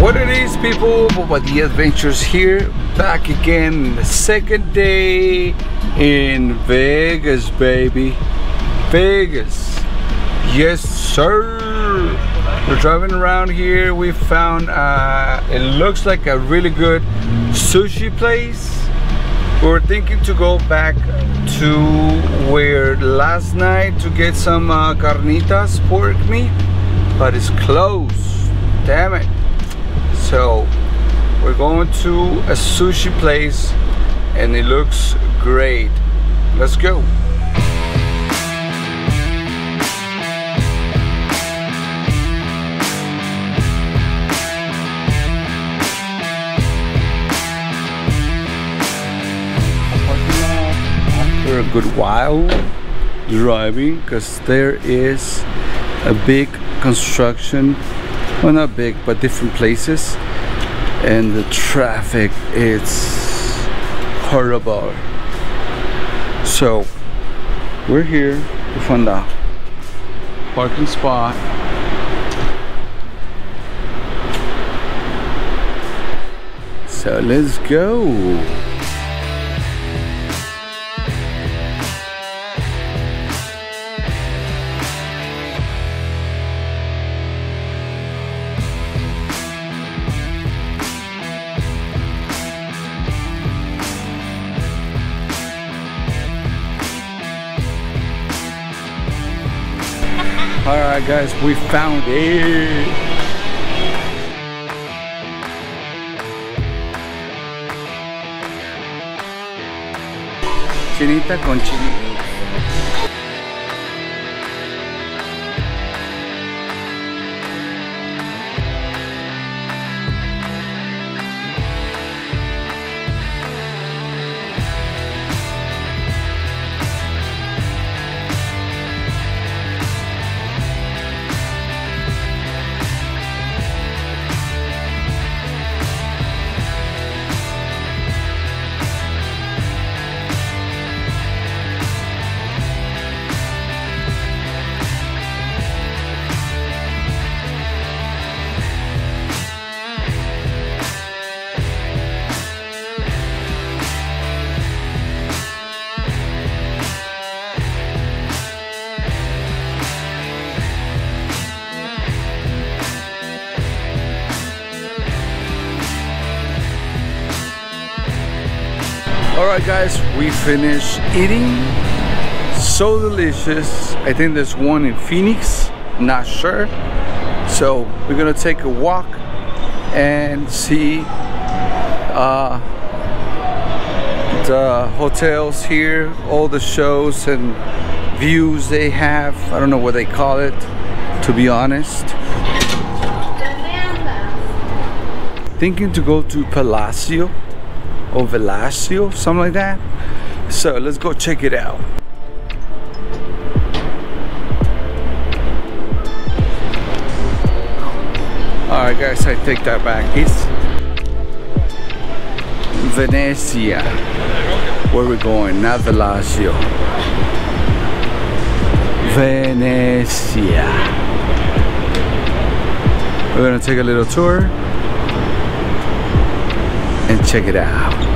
What it is, people, the adventures here, back again, the second day in Vegas, baby. Vegas, yes sir. We're driving around here. We found it looks like a really good sushi place. We were thinking to go back to where last night to get some carnitas, pork meat, but it's closed, damn it. So we're going to a sushi place and it looks great. Let's go. After a good while driving, because there is a big construction, well, not big, but different places, and the traffic is horrible. So we're here to find a parking spot. So let's go. Alright guys, we found it! Chinita con chili. Alright guys, we finished eating. So delicious. I think there's one in Phoenix, not sure. So we're gonna take a walk and see the hotels here, all the shows and views they have. I don't know what they call it, to be honest. Thinking to go to Palacio or Velasio, something like that. So let's go check it out. Alright guys, I take that back. It's Venezia where we're going, not Velasio. Venezia. We're gonna take a little tour and check it out.